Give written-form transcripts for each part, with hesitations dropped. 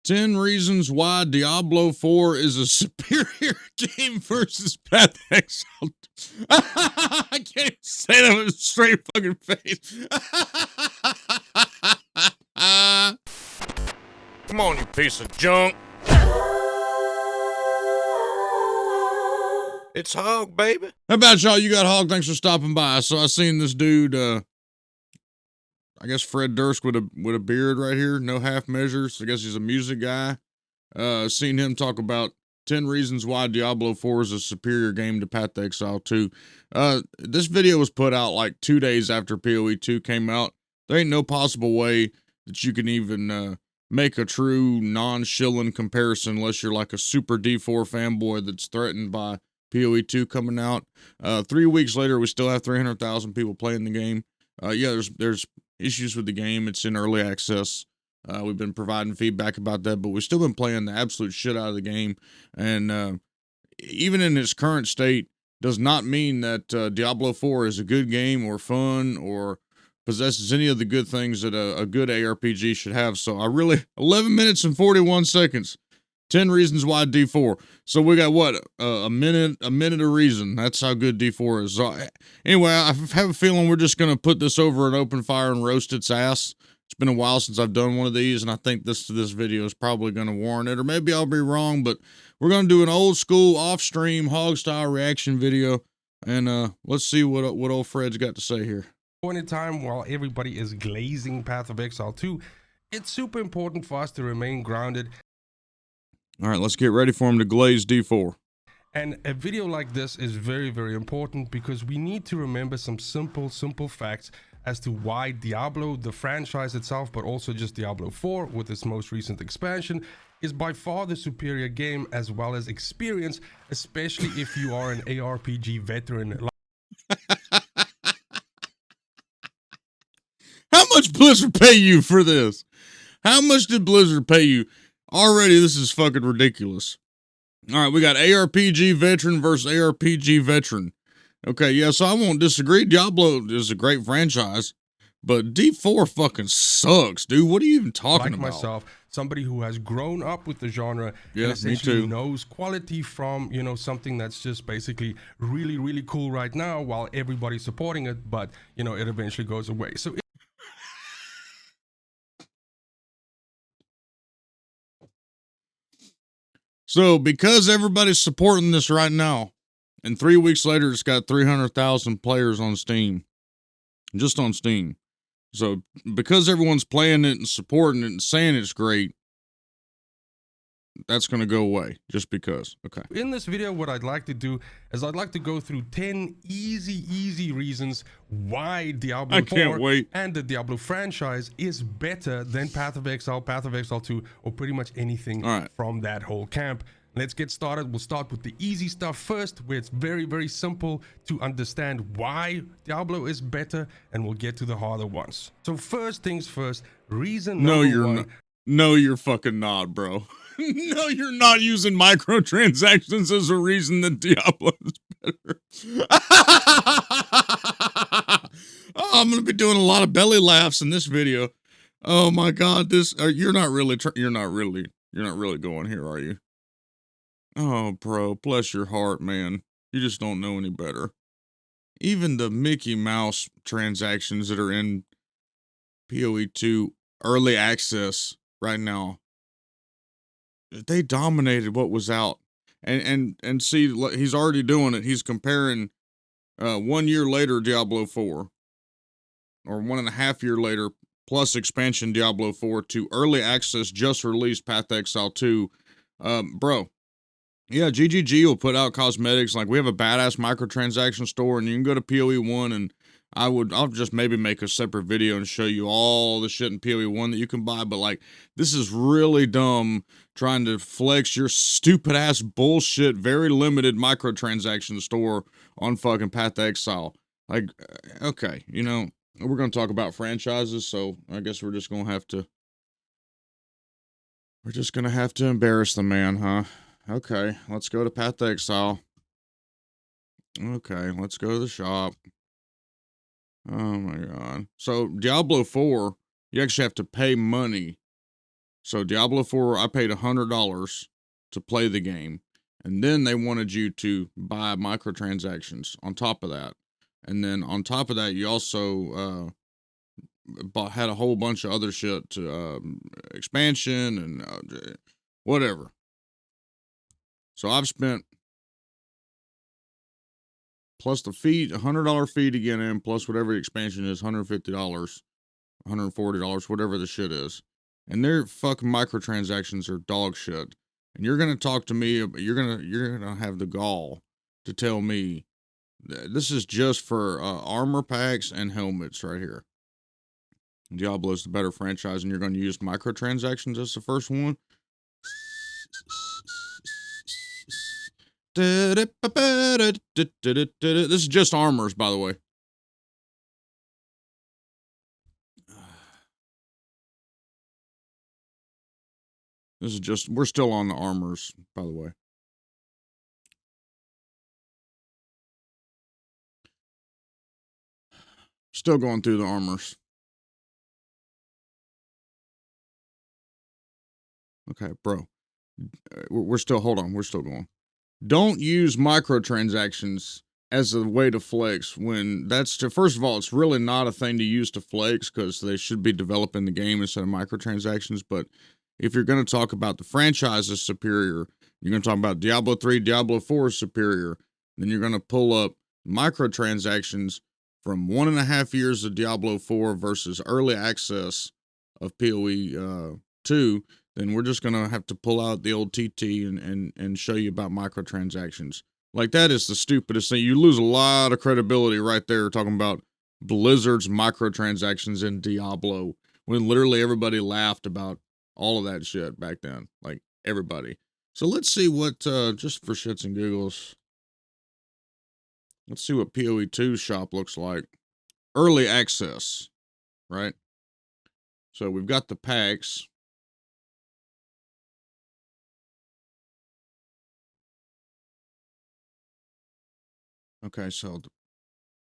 10 reasons why Diablo 4 is a superior game versus Path of Exile. I can't even say that with a straight fucking face. Come on, you piece of junk. It's Hawg, baby. How about y'all? You got Hawg. Thanks for stopping by. So I seen this dude, I guess Fred Durst with a beard right here, no half measures. I guess he's a music guy. Seen him talk about 10 reasons why Diablo 4 is a superior game to Path of Exile 2. This video was put out like 2 days after PoE 2 came out. There ain't no possible way that you can even make a true non-shilling comparison unless you're like a super D4 fanboy that's threatened by PoE 2 coming out. 3 weeks later, we still have 300,000 people playing the game. Yeah, there's issues with the game. It's in early access. We've been providing feedback about that, but we've still been playing the absolute shit out of the game. And even in its current state, does not mean that Diablo 4 is a good game or fun or possesses any of the good things that a good ARPG should have. So 11 minutes and 41 seconds. 10 reasons why D4. So we got what? A minute of reason. That's how good D4 is. So anyway, I have a feeling we're just going to put this over an open fire and roast its ass. It's been a while since I've done one of these, and I think this video is probably going to warrant it, or maybe I'll be wrong, but we're going to do an old school off-stream Hawg style reaction video, and let's see what old Fred's got to say here. Point in time while everybody is glazing Path of Exile 2, it's super important for us to remain grounded. All right, let's get ready for him to glaze D4. And a video like this is very, very important because we need to remember some simple facts as to why Diablo, the franchise itself, but also just Diablo 4 with its most recent expansion, is by far the superior game as well as experience, especially if you are an ARPG veteran. How much Blizzard pay you for this? How much did Blizzard pay you? Already, this is fucking ridiculous. All right, we got ARPG veteran versus ARPG veteran. Okay, yeah, so I won't disagree. Diablo is a great franchise, but D4 fucking sucks, dude. What are you even talking about? Like myself, somebody who has grown up with the genre and essentially knows quality from, you know, something that's just basically really, really cool right now while everybody's supporting it, but, you know, it eventually goes away. So because everybody's supporting this right now, and 3 weeks later, it's got 300,000 players on Steam, just on Steam. So because everyone's playing it and supporting it and saying it's great, that's going to go away just because. Okay. In this video, what I'd like to do is I'd like to go through 10 easy reasons why Diablo 4 and the Diablo franchise is better than Path of Exile, Path of Exile 2, or pretty much anything from that whole camp. Let's get started. We'll start with the easy stuff first, where it's very, very simple to understand why Diablo is better, and we'll get to the harder ones. So first things first, reason number one. No, you're fucking not, bro. No, you're not using microtransactions as a reason that Diablo is better. Oh, I'm gonna be doing a lot of belly laughs in this video. Oh my God, you're not really going here, are you? Oh, bro, bless your heart, man. You just don't know any better. Even the Mickey Mouse transactions that are in PoE 2 early access right now, they dominated what was out. And see, he's already doing it. He's comparing 1 year later Diablo 4, or 1.5 years later plus expansion Diablo 4 to early access just released Path of Exile 2. Bro, yeah, GGG will put out cosmetics. Like, we have a badass microtransaction store, and you can go to PoE 1, and I'll just maybe make a separate video and show you all the shit in PoE 1 that you can buy, but like, this is really dumb trying to flex your stupid ass bullshit, very limited microtransaction store on fucking Path of Exile. Like, okay, you know, we're going to talk about franchises, so I guess we're just going to have to embarrass the man, huh? Okay, let's go to Path of Exile. Okay, let's go to the shop. Oh my God. So Diablo 4, you actually have to pay money So Diablo 4, I paid $100 to play the game. And then they wanted you to buy microtransactions on top of that. And then on top of that, you also had a whole bunch of other shit to expansion and whatever. So I've spent, plus the fee, $100 fee to get in, plus whatever the expansion is, $150, $140, whatever the shit is. And their fucking microtransactions are dog shit. And you're gonna talk to me, you're gonna have the gall to tell me that this is just for armor packs and helmets right here. Diablo's the better franchise, and you're gonna use microtransactions as the first one. This is just armors, by the way. This is just, we're still on the armors, by the way. Still going through the armors. Okay, bro. We're still, hold on, we're still going. Don't use microtransactions as a way to flex when that's to, first of all, it's really not a thing to use to flex because they should be developing the game instead of microtransactions. But if you're going to talk about the franchise is superior, you're going to talk about Diablo 3, Diablo 4 is superior, then you're going to pull up microtransactions from 1.5 years of Diablo 4 versus early access of PoE 2, then we're just going to have to pull out the old TT and show you about microtransactions. Like, that is the stupidest thing. You lose a lot of credibility right there talking about Blizzard's microtransactions in Diablo when literally everybody laughed about all of that shit back then. Like, everybody. So let's see what, just for shits and giggles, let's see what PoE 2's shop looks like. Early access, right? So we've got the packs. Okay, so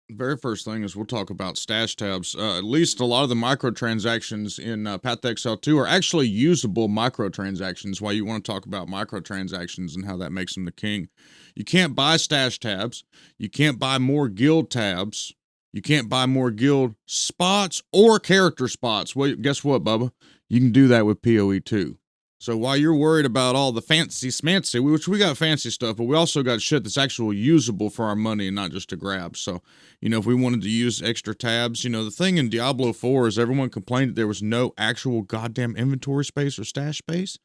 the very first thing is we'll talk about stash tabs. At least a lot of the microtransactions in Path to Exile 2 are actually usable microtransactions. Why you want to talk about microtransactions and how that makes them the king. You can't buy stash tabs. You can't buy more guild tabs. You can't buy more guild spots or character spots. Well, guess what, Bubba? You can do that with PoE 2. So while you're worried about all the fancy smancy, which we got fancy stuff, but we also got shit that's actually usable for our money and not just to grab. So, you know, if we wanted to use extra tabs, you know, the thing in Diablo 4 is everyone complained that there was no actual goddamn inventory space or stash space.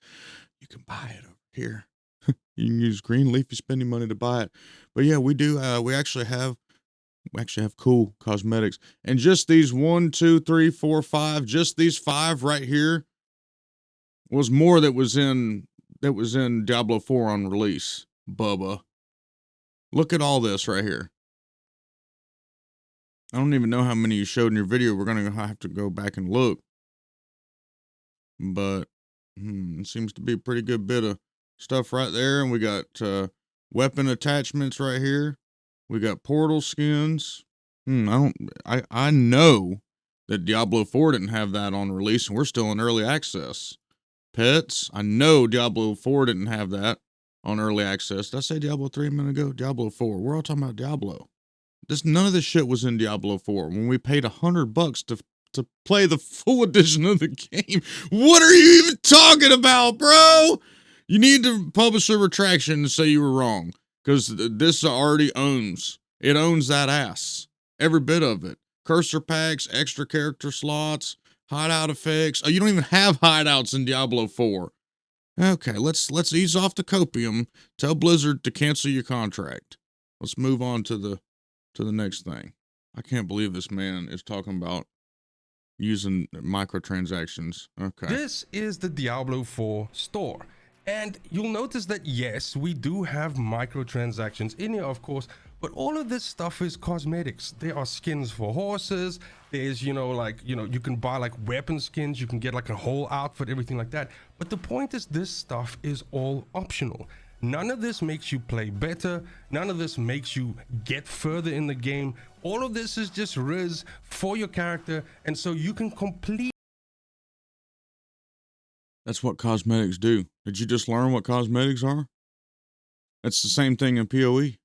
You can buy it over here. You can use green leafy spending money to buy it. But yeah, we do. We actually have cool cosmetics. And just these 1, 2, 3, 4, 5, just these 5 right here was more that was in Diablo 4 on release, Bubba. Look at all this right here. I don't even know how many you showed in your video. We're going to have to go back and look. But it seems to be a pretty good bit of stuff right there. And we got weapon attachments right here. We got portal skins. I know that Diablo 4 didn't have that on release, and we're still in early access. Pets, I know Diablo 4 didn't have that on early access. Did I say Diablo 3 a minute ago? Diablo 4. We're all talking about Diablo. None of this shit was in Diablo 4 when we paid $100 to play the full edition of the game. What are you even talking about, bro? You need to publish a retraction and say you were wrong, because this already owns. It owns that ass. Every bit of it. Cursor packs, extra character slots, hideout effects. Oh, you don't even have hideouts in Diablo 4. Okay, let's ease off the copium. Tell Blizzard to cancel your contract. Let's move on to the next thing. I can't believe this man is talking about using microtransactions. Okay. This is the Diablo 4 store. And you'll notice that, yes, we do have microtransactions in here, of course, but all of this stuff is cosmetics. There are skins for horses. There's, you can buy like weapon skins. You can get like a whole outfit, everything like that. But the point is, this stuff is all optional. None of this makes you play better. None of this makes you get further in the game. All of this is just Riz for your character. And so you can complete. That's what cosmetics do. Did you just learn what cosmetics are? That's the same thing in PoE.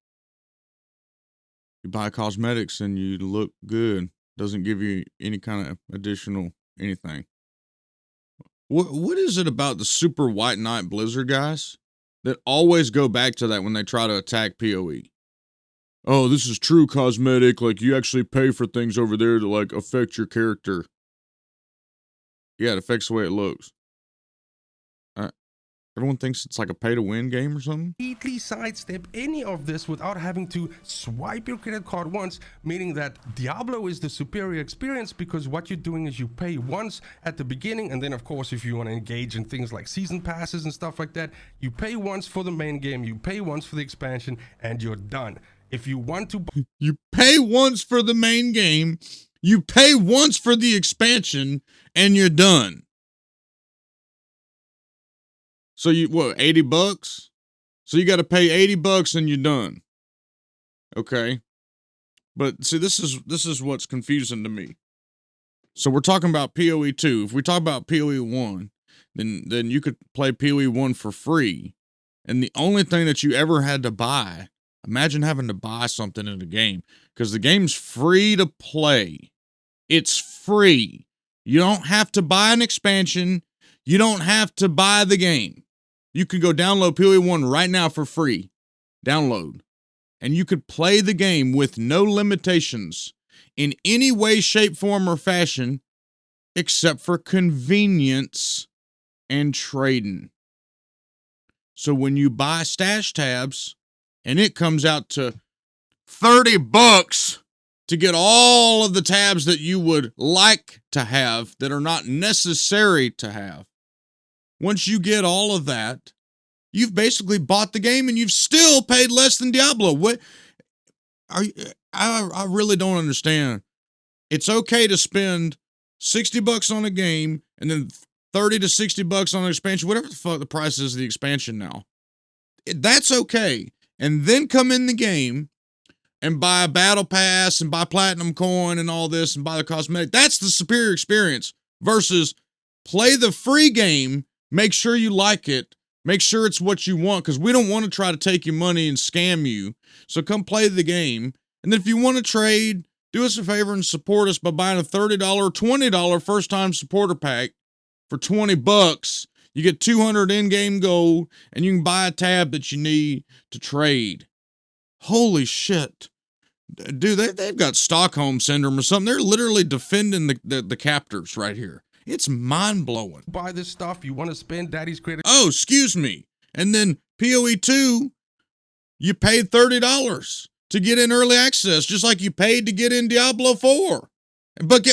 You buy cosmetics and you look good. Doesn't give you any kind of additional anything. What is it about the super white knight blizzard guys that always go back to that when they try to attack PoE? Oh, this is true cosmetic, like you actually pay for things over there to like affect your character. Yeah, it affects the way it looks. Everyone thinks it's like a pay-to-win game or something? Completely sidestep any of this without having to swipe your credit card once, meaning that Diablo is the superior experience because what you're doing is you pay once at the beginning, and then of course if you want to engage in things like season passes and stuff like that, you pay once for the main game, you pay once for the expansion, and you're done. If you want to... You pay once for the main game, you pay once for the expansion, and you're done. So you, what, 80 bucks? So you got to pay 80 bucks and you're done. Okay. But see, this is what's confusing to me. So we're talking about PoE 2. If we talk about PoE 1, then you could play PoE 1 for free. And the only thing that you ever had to buy, imagine having to buy something in the game, because the game's free to play. It's free. You don't have to buy an expansion. You don't have to buy the game. You could go download PoE 1 right now for free. Download. And you could play the game with no limitations in any way, shape, form, or fashion except for convenience and trading. So when you buy stash tabs and it comes out to 30 bucks to get all of the tabs that you would like to have that are not necessary to have, once you get all of that, you've basically bought the game and you've still paid less than Diablo. What are you, I really don't understand. It's okay to spend 60 bucks on a game and then 30 to 60 bucks on an expansion, whatever the fuck the price is of the expansion now. That's okay. And then come in the game and buy a battle pass and buy platinum coin and all this and buy the cosmetic. That's the superior experience versus play the free game. Make sure you like it. Make sure it's what you want, because we don't want to try to take your money and scam you. So come play the game. And then if you want to trade, do us a favor and support us by buying a $30, $20 first-time supporter pack for 20 bucks. You get 200 in-game gold, and you can buy a tab that you need to trade. Holy shit. Dude, they've got Stockholm Syndrome or something. They're literally defending the captors right here. It's mind-blowing. Buy this stuff, you want to spend daddy's credit. Oh, excuse me. And then PoE 2, you paid $30 to get in early access, just like you paid to get in Diablo 4. But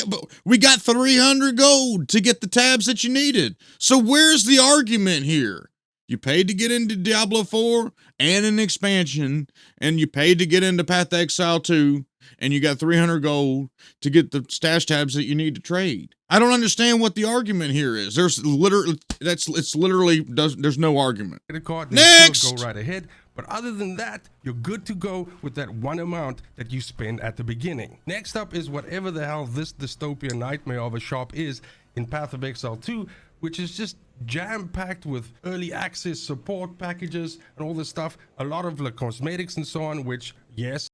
we got 300 gold to get the tabs that you needed. So where's the argument here? You paid to get into Diablo 4 and an expansion, and you paid to get into Path to Exile 2, and you got 300 gold to get the stash tabs that you need to trade. I don't understand what the argument here is. There's literally, there's no argument. Next! Go right ahead. But other than that, you're good to go with that one amount that you spend at the beginning. Next up is whatever the hell this dystopian nightmare of a shop is in Path of Exile 2, which is just jam-packed with early access support packages and all this stuff. A lot of like cosmetics and so on, which, yes,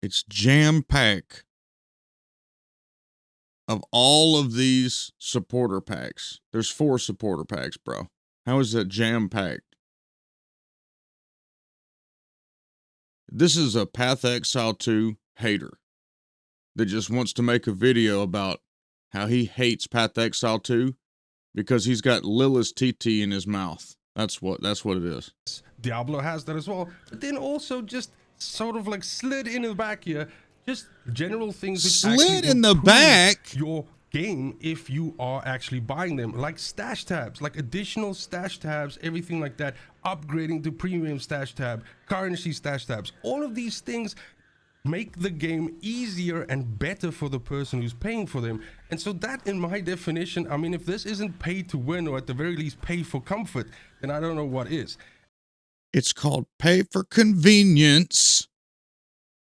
it's jam-packed of all of these supporter packs. There's 4 supporter packs, bro. How is that jam-packed? This is a Path Exile 2 hater that just wants to make a video about how he hates Path Exile 2 because he's got Lilith's TT in his mouth. That's what it is. Diablo has that as well. But then also just sort of like slid in the back here, just general things. Slid in the back? Your game if you are actually buying them, like stash tabs, like additional stash tabs, everything like that, upgrading to premium stash tab, currency stash tabs. All of these things make the game easier and better for the person who's paying for them. And so that, in my definition, I mean, if this isn't pay to win, or at the very least pay for comfort, then I don't know what is. It's called pay for convenience.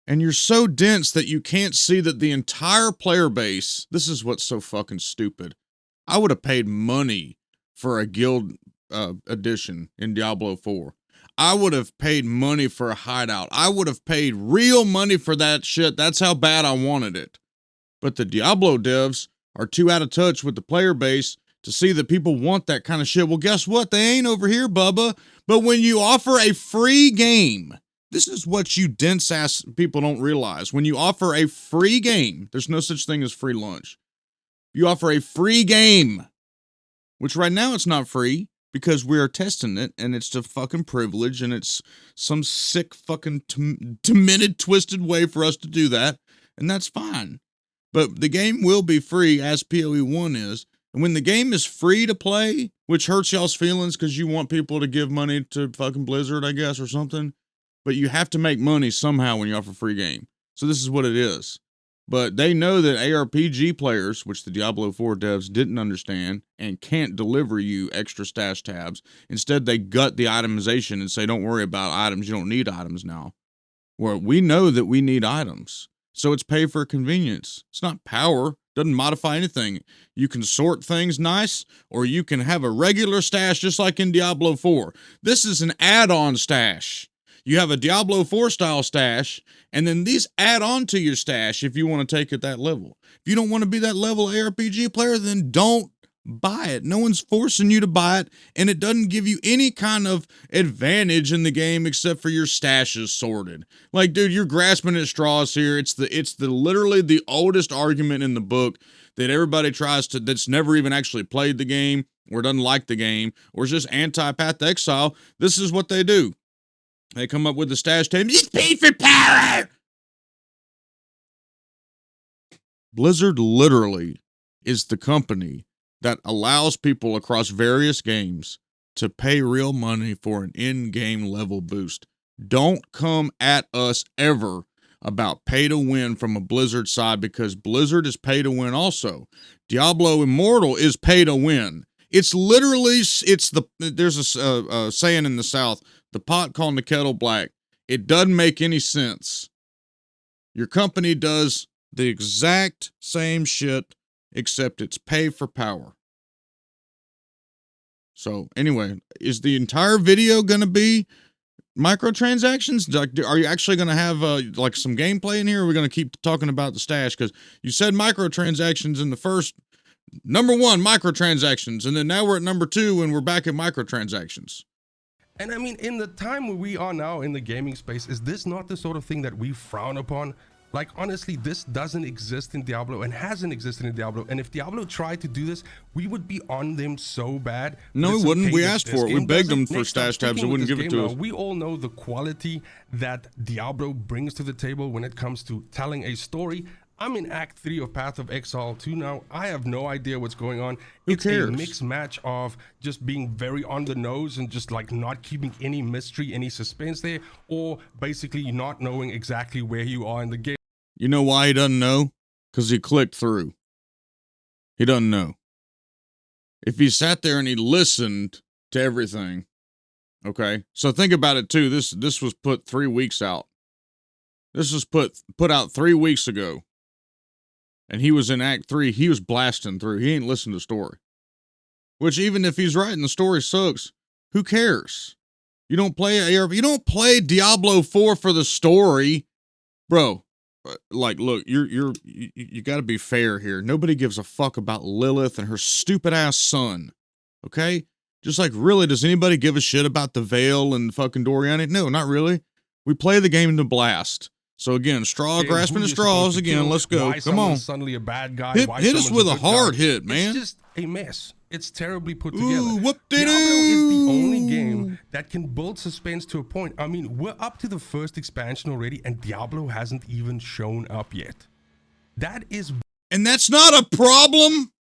And you're so dense that you can't see that the entire player base, this is what's so fucking stupid. I would have paid money for a guild edition in Diablo 4. I would have paid money for a hideout. I would have paid real money for that shit. That's how bad I wanted it. But the Diablo devs are too out of touch with the player base to see that people want that kind of shit. Well, guess what? They ain't over here, Bubba. But when you offer a free game, this is what you dense ass people don't realize. When you offer a free game, there's no such thing as free lunch. You offer a free game, which right now it's not free because we are testing it and it's a fucking privilege and it's some sick fucking demented, twisted way for us to do that. And that's fine. But the game will be free as PoE 1 is. And when the game is free to play, which hurts y'all's feelings because you want people to give money to fucking Blizzard, I guess, or something. But you have to make money somehow when you offer a free game. So this is what it is. But they know that ARPG players, which the Diablo 4 devs didn't understand and can't deliver you extra stash tabs. Instead, they gut the itemization and say, don't worry about items. You don't need items now. Well, we know that we need items. So it's pay for convenience. It's not power. Doesn't modify anything. You can sort things nice, or you can have a regular stash just like in Diablo 4. This is an add-on stash. You have a Diablo 4 style stash, and then these add on to your stash if you want to take it that level. If you don't want to be that level ARPG player, then don't buy it. No one's forcing you to buy it, and it doesn't give you any kind of advantage in the game except for your stash is sorted. Like, dude, you're grasping at straws here. It's the literally the oldest argument in the book that everybody tries to, that's never even actually played the game or doesn't like the game or is just anti-Path to Exile. This is what they do. They come up with the stash tab. It's paid for power! Blizzard literally is the company that allows people across various games to pay real money for an in-game level boost. Don't come at us ever about pay to win from a Blizzard side because Blizzard is pay to win also. Diablo Immortal is pay to win. It's literally, there's a saying in the South, the pot calling the kettle black. It doesn't make any sense. Your company does the exact same shit, except it's pay for power. So anyway, is the entire video going to be microtransactions? Like, are you actually going to have like some gameplay in here? Or are we going to keep talking about the stash? Because you said microtransactions in the first, number 1, microtransactions. And then now we're at number 2 and we're back at microtransactions. And I mean, in the time where we are now in the gaming space, is this not the sort of thing that we frown upon? Like, honestly, this doesn't exist in Diablo and hasn't existed in Diablo. And if Diablo tried to do this, we would be on them so bad. No, we wouldn't. We asked for it. We begged them for stash tabs. They wouldn't give it to us. We all know the quality that Diablo brings to the table when it comes to telling a story. I'm in Act 3 of Path of Exile 2 now. I have no idea what's going on. It's a mixed match of just being very on the nose and just like not keeping any mystery, any suspense there, or basically not knowing exactly where you are in the game. You know why he doesn't know? Because he clicked through. He doesn't know. If he sat there and he listened to everything, okay? So think about it too. This was put 3 weeks out. This was put out 3 weeks ago. And he was in Act 3, he was blasting through. He ain't listened to the story. Which, even if he's right and the story sucks, who cares? You don't play ARP, you don't play Diablo 4 for the story. Bro, like, look, you gotta be fair here. Nobody gives a fuck about Lilith and her stupid ass son. Okay? Just like, really, does anybody give a shit about the Veil and fucking Doriani? No, not really. We play the game to blast. So again, grasping at straws again. Let's go. Come on. Suddenly a bad guy. Hit us with a hard hit, man. It's just a mess. It's terribly put together. Whoop-de-doo. Diablo is the only game that can build suspense to a point. I mean, we're up to the first expansion already, and Diablo hasn't even shown up yet. That is, and that's not a problem.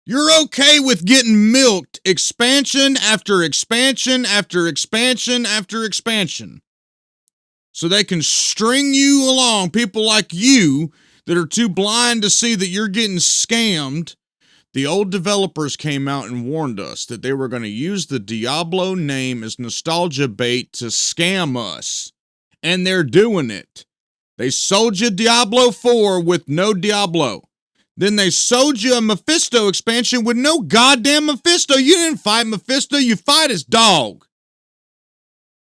You're okay with getting milked expansion after expansion after expansion after expansion. So they can string you along, people like you that are too blind to see that you're getting scammed. The old developers came out and warned us that they were going to use the Diablo name as nostalgia bait to scam us. And they're doing it. They sold you Diablo 4 with no Diablo. Then they sold you a Mephisto expansion with no goddamn Mephisto. You didn't fight Mephisto, you fight his dog.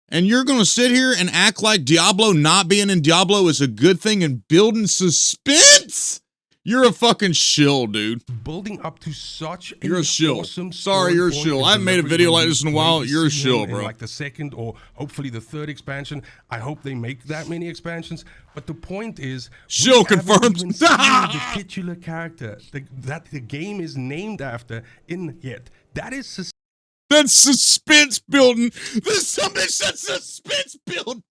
And you're going to sit here and act like Diablo not being in Diablo is a good thing and building suspense? You're a fucking shill, dude. Building up to such you're a shill. Awesome sorry, you're a shill. I haven't made a video like this in a while. You're a shill, bro. Like the second or hopefully the third expansion. I hope they make that many expansions. But the point is, shill confirmed. The titular character that the game is named after in yet. That is that's suspense building. Somebody said suspense building.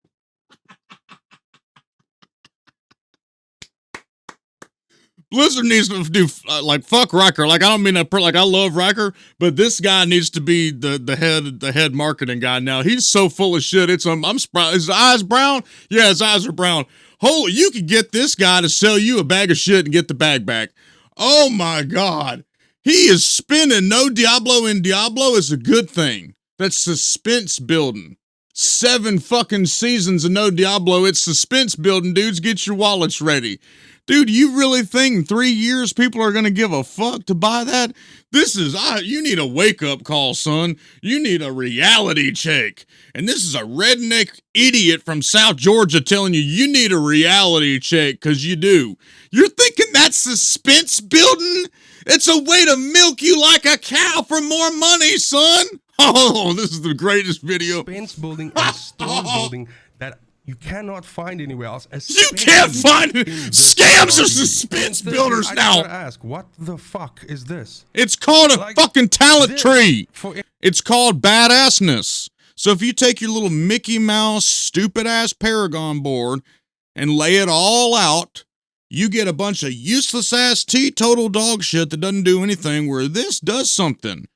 Blizzard needs to do like fuck Riker. Like I don't mean that like I love Riker, but this guy needs to be the head marketing guy now. He's so full of shit. It's I'm surprised. His eyes brown? Yeah, his eyes are brown. Holy, you could get this guy to sell you a bag of shit and get the bag back. Oh my God. He is spinning. No Diablo in Diablo is a good thing. That's suspense building. 7 fucking seasons of no Diablo. It's suspense building, dudes. Get your wallets ready. Dude, you really think in 3 years people are going to give a fuck to buy that? This is, you need a wake-up call, son. You need a reality check. And this is a redneck idiot from South Georgia telling you need a reality check, because you do. You're thinking that's suspense building? It's a way to milk you like a cow for more money, son. Oh, this is the greatest video. Suspense building and story building that you cannot find anywhere else. You can't find it. Scams are suspense builders now. I gotta ask, what the fuck is this? It's called a fucking talent tree. It's called badassness. So if you take your little Mickey Mouse stupid ass Paragon board and lay it all out, you get a bunch of useless ass teetotal dog shit that doesn't do anything, where this does something.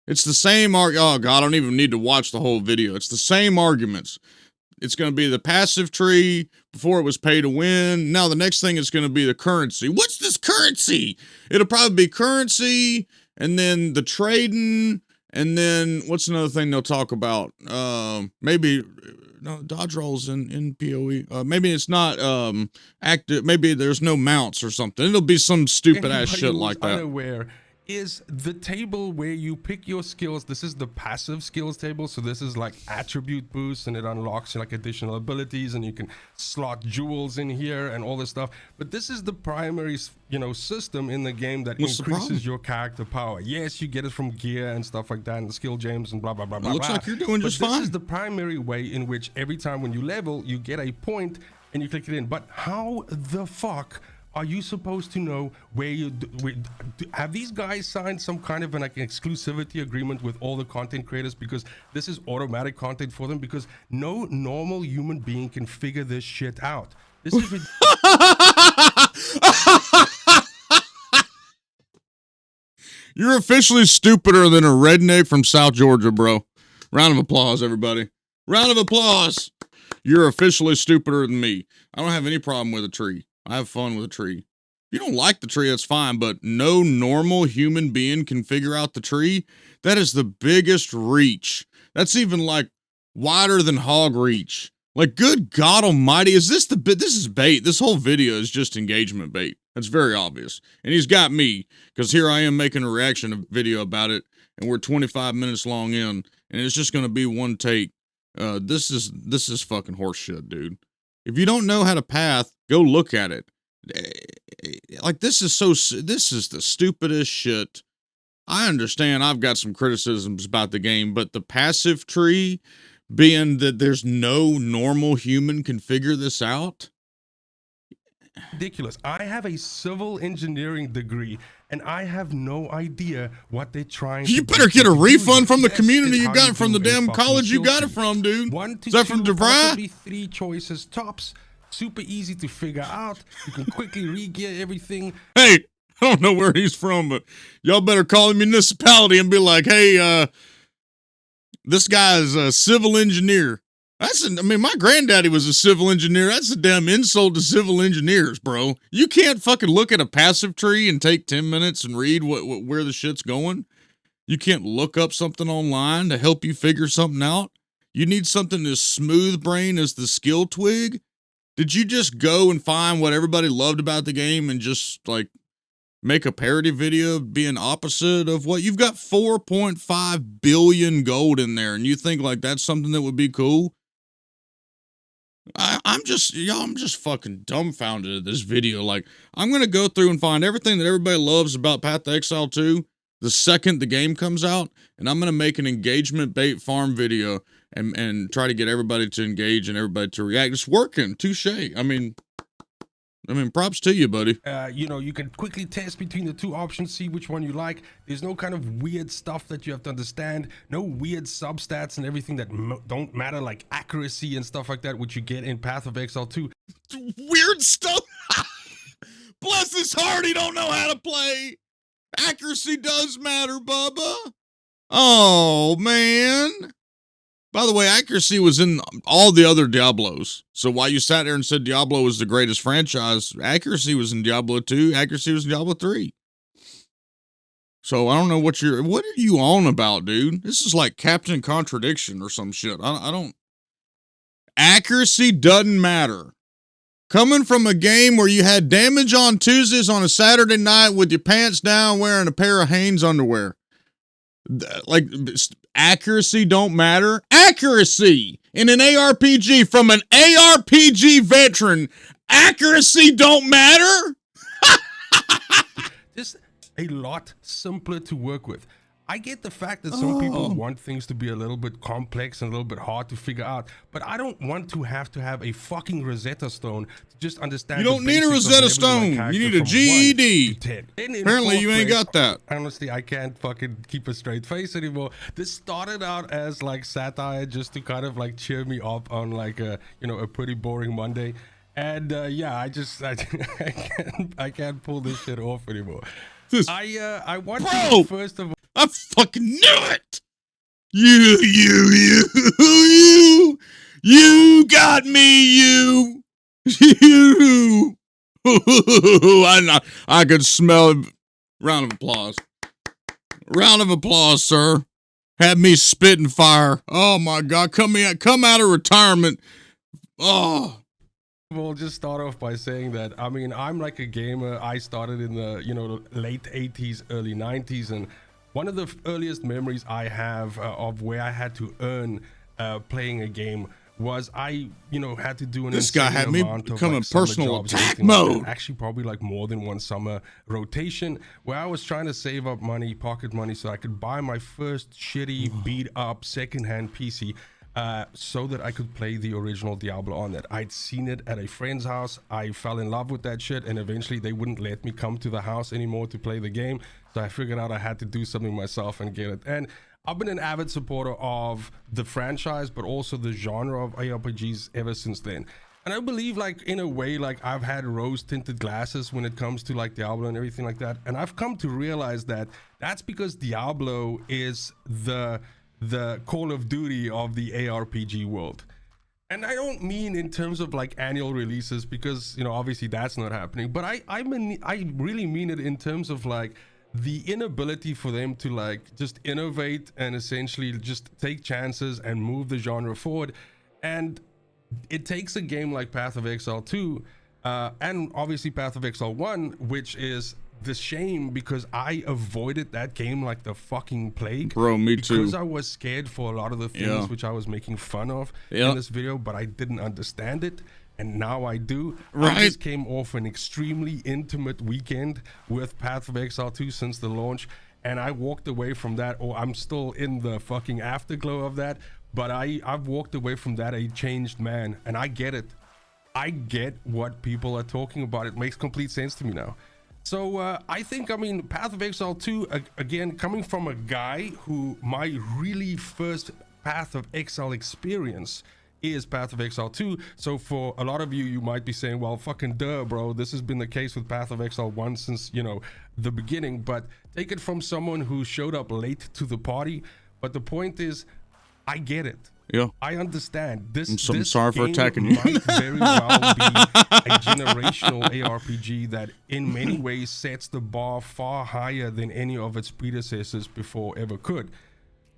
It's the same oh God, I don't even need to watch the whole video. It's the same arguments. It's going to be the passive tree. Before it was pay to win. Now the next thing is going to be the currency. What's this currency? It'll probably be currency, and then the trading, and then what's another thing they'll talk about? Maybe no dodge rolls in PoE. Maybe it's not active. Maybe there's no mounts or something. It'll be some stupid ass shit like that. Unaware is the table where you pick your skills. This is the passive skills table. So this is like attribute boosts, and it unlocks like additional abilities, and you can slot jewels in here and all this stuff. But this is the primary, system in the game that increases your character power. Yes, you get it from gear and stuff like that, and the skill gems and blah blah blah blah. Looks like you're doing just fine. This is the primary way in which every time when you level, you get a point and you click it in. But how the fuck are you supposed to know where have these guys signed some kind of an exclusivity agreement with all the content creators, because this is automatic content for them, because no normal human being can figure this shit out. This is You're officially stupider than a redneck from South Georgia, bro. Round of applause, everybody. Round of applause. You're officially stupider than me. I don't have any problem with a tree. I have fun with a tree. If you don't like the tree, that's fine, but no normal human being can figure out the tree. That is the biggest reach. That's even like wider than hog reach. Like, good God almighty, is this this is bait. This whole video is just engagement bait. That's very obvious. And he's got me, because here I am making a reaction video about it, and we're 25 minutes long in, and it's just going to be one take. This is fucking horse shit, dude. If you don't know how to path, go look at it. Like, this is the stupidest shit. I understand I've got some criticisms about the game, but the passive tree being that there's no normal human can figure this out. Ridiculous. I have a civil engineering degree, and I have no idea what they're trying to do. You better get a refund from the community you got it from, the damn college you got it from, dude. Is that from DeVry? 3 choices tops. Super easy to figure out. You can quickly re-gear everything. Hey, I don't know where he's from, but y'all better call the municipality and be like, hey, this guy is a civil engineer. My granddaddy was a civil engineer. That's a damn insult to civil engineers, bro. You can't fucking look at a passive tree and take 10 minutes and read where the shit's going. You can't look up something online to help you figure something out. You need something as smooth brain as the skill twig. Did you just go and find what everybody loved about the game and just, like, make a parody video being opposite of what you've got 4.5 billion gold in there, and you think like that's something that would be cool? I'm just fucking dumbfounded at this video. Like, I'm gonna go through and find everything that everybody loves about Path to Exile 2 the second the game comes out, and I'm gonna make an engagement bait farm video and try to get everybody to engage and everybody to react. It's working. Touche. I mean, props to you, buddy. You know, you can quickly test between the two options, see which one you like. There's no kind of weird stuff that you have to understand. No weird substats and everything that don't matter, like accuracy and stuff like that, which you get in Path of Exile 2. Weird stuff. Bless his heart, he don't know how to play. Accuracy does matter, Bubba. Oh, man. By the way, accuracy was in all the other Diablos. So while you sat there and said Diablo was the greatest franchise, accuracy was in Diablo 2, accuracy was in Diablo 3. So I don't know what are you on about, dude? This is like Captain Contradiction or some shit. I don't. Accuracy doesn't matter. Coming from a game where you had damage on Tuesdays on a Saturday night with your pants down wearing a pair of Hanes underwear. Like, accuracy don't matter. Accuracy in an ARPG from an ARPG veteran. Accuracy don't matter. Just a lot simpler to work with. I get the fact that some people want things to be a little bit complex and a little bit hard to figure out, but I don't want to have a fucking Rosetta Stone to just understand. You don't need a Rosetta Stone. You need a GED. Apparently, you ain't got that. Honestly, I can't fucking keep a straight face anymore. This started out as like satire, just to kind of like cheer me up on like a pretty boring Monday. And yeah, I can't pull this shit off anymore. I want to first of all. I fucking knew it! You got me, you. I could smell it. Round of applause. Round of applause, sir. Had me spitting fire. Oh my God, come out of retirement. Oh. We'll just start off by saying that, I mean, I'm like a gamer. I started in the, late 80s, early 90s, and one of the earliest memories I have of where I had to earn playing a game was I, had to do an this guy had me become like a personal attack mode. Like actually, probably like more than one summer rotation where I was trying to save up money, pocket money, so I could buy my first shitty, beat up secondhand PC. So that I could play the original Diablo on it. I'd seen it at a friend's house. I fell in love with that shit, and eventually they wouldn't let me come to the house anymore to play the game. So I figured out I had to do something myself and get it. And I've been an avid supporter of the franchise, but also the genre of ARPGs ever since then. And I believe, like, in a way, like, I've had rose-tinted glasses when it comes to like Diablo and everything like that. And I've come to realize that that's because Diablo is the Call of Duty of the ARPG world. And I don't mean in terms of like annual releases, because obviously that's not happening, but I really mean it in terms of like the inability for them to like just innovate and essentially just take chances and move the genre forward. And it takes a game like Path of Exile 2 and obviously Path of Exile 1, which is the shame, because I avoided that game like the fucking plague. Bro, me too. Because I was scared for a lot of the things which I was making fun of in this video, but I didn't understand it, and now I do. Right. I just came off an extremely intimate weekend with Path of Exile 2 since the launch, and I walked away from that, or I'm still in the fucking afterglow of that, but I've walked away from that a changed man, and I get it. I get what people are talking about. It makes complete sense to me now. So I think, Path of Exile 2, again, coming from a guy who my really first Path of Exile experience is Path of Exile 2. So for a lot of you, you might be saying, well, fucking duh, bro. This has been the case with Path of Exile 1 since, the beginning. But take it from someone who showed up late to the party. But the point is, I get it. Yeah, I understand. This sorry for attacking you. Might very well be a generational ARPG that in many ways sets the bar far higher than any of its predecessors before ever could.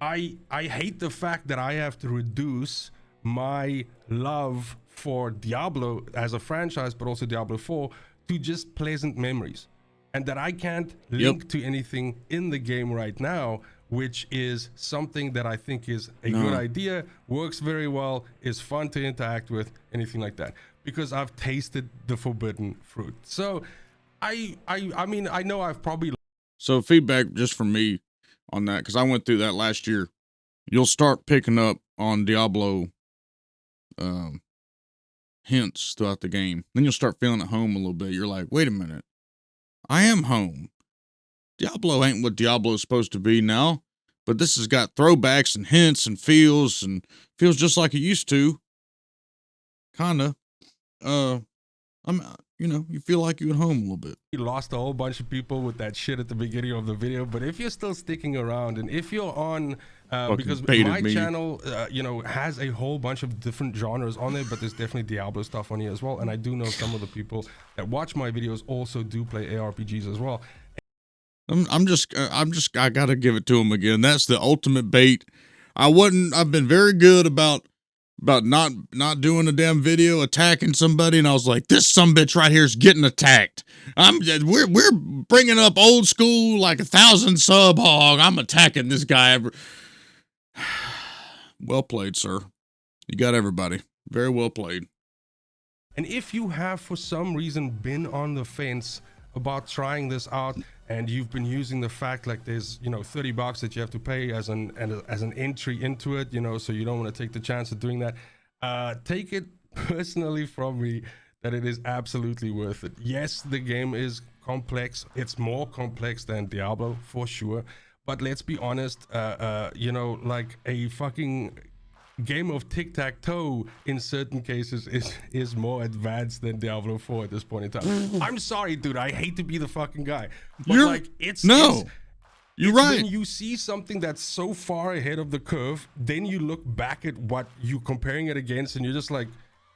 I hate the fact that I have to reduce my love for Diablo as a franchise, but also Diablo 4, to just pleasant memories. and that I can't link to anything in the game right now, which is something that I think is a good idea, works very well, is fun to interact with, anything like that, because I've tasted the forbidden fruit. So I mean, I know I've probably... So feedback just from me on that, because I went through that last year. You'll start picking up on Diablo hints throughout the game. Then you'll start feeling at home a little bit. You're like, wait a minute, I am home. Diablo ain't what Diablo's supposed to be now, but this has got throwbacks and hints and feels just like it used to. Kinda. You feel like you're at home a little bit. You lost a whole bunch of people with that shit at the beginning of the video, but if you're still sticking around, and if you're on, because my channel, has a whole bunch of different genres on there, but there's definitely Diablo stuff on here as well. And I do know some of the people that watch my videos also do play ARPGs as well. I gotta give it to him again. That's the ultimate bait. I've been very good about not doing a damn video, attacking somebody, and I was like, this sumbitch right here is getting attacked. We're bringing up old school, like 1,000 sub Hawg. I'm attacking this guy. Well played, sir. You got everybody. Very well played. And if you have for some reason been on the fence about trying this out, and you've been using the fact like there's $30 that you have to pay as an entry into it, so you don't want to take the chance of doing that, take it personally from me that it is absolutely worth it. Yes, the game is complex. It's more complex than Diablo for sure, but let's be honest, like a fucking game of tic-tac-toe in certain cases is more advanced than Diablo 4 at this point in time. I'm sorry, dude, I hate to be the fucking guy, but you're right. When you see something that's so far ahead of the curve, then you look back at what you're comparing it against, and you're just like,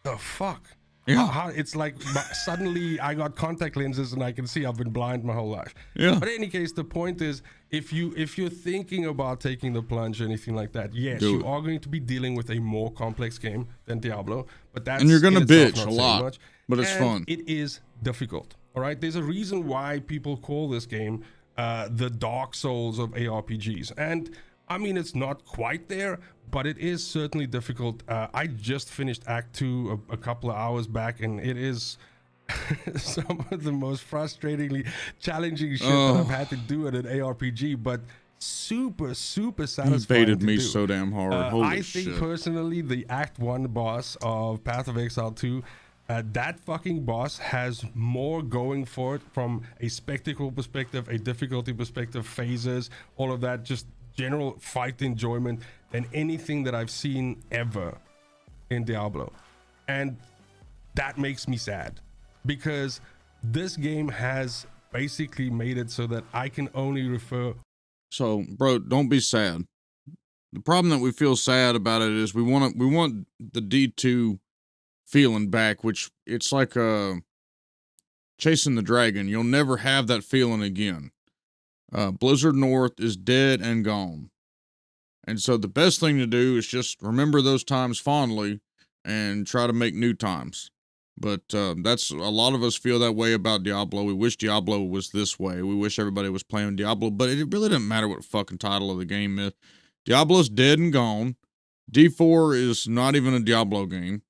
the fuck? Yeah. It's like suddenly I got contact lenses and I can see I've been blind my whole life. Yeah. But in any case, the point is, if you're thinking about taking the plunge or anything like that, yes, you are going to be dealing with a more complex game than Diablo. But that's, and you're gonna bitch a lot, but it's fun. It is difficult. All right. There's a reason why people call this game the Dark Souls of ARPGs, and I mean, it's not quite there, but it is certainly difficult. I just finished Act 2 a couple of hours back, and it is some of the most frustratingly challenging shit that I've had to do in an ARPG, but super satisfying. You baited me so damn hard. I think personally, the Act 1 boss of Path of Exile 2, that fucking boss has more going for it from a spectacle perspective, a difficulty perspective, phases, all of that, just general fight enjoyment than anything that I've seen ever in Diablo. And that makes me sad, because this game has basically made it so that I can only refer. So, bro, don't be sad. The problem that we feel sad about it is we want the D2 feeling back, which it's like chasing the dragon. You'll never have that feeling again. Blizzard North is dead and gone. And so the best thing to do is just remember those times fondly and try to make new times. But that's a lot of us feel that way about Diablo. We wish Diablo was this way. We wish everybody was playing Diablo, but it really doesn't matter what the fucking title of the game is. Diablo's dead and gone. D4 is not even a Diablo game.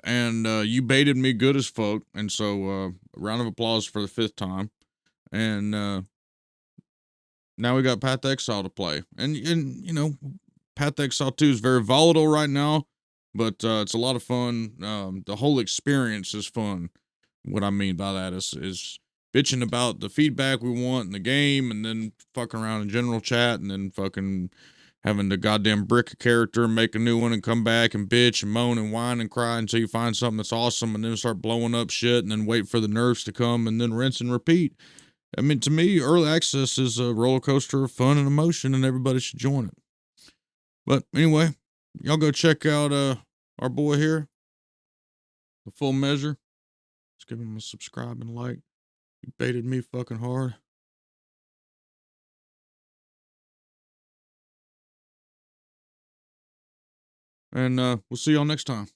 And you baited me good as fuck. And so round of applause for the 5th time. And now we got Path to Exile to play. And Path to Exile 2 is very volatile right now, but it's a lot of fun. The whole experience is fun. What I mean by that is bitching about the feedback we want in the game, and then fucking around in general chat, and then fucking having the goddamn brick a character, make a new one, and come back and bitch and moan and whine and cry until you find something that's awesome, and then start blowing up shit, and then wait for the nerfs to come, and then rinse and repeat. I mean, to me, early access is a roller coaster of fun and emotion, and everybody should join it. But anyway, y'all go check out our boy here, The Full Measure. Let's give him a subscribe and like. You baited me fucking hard. And we'll see y'all next time.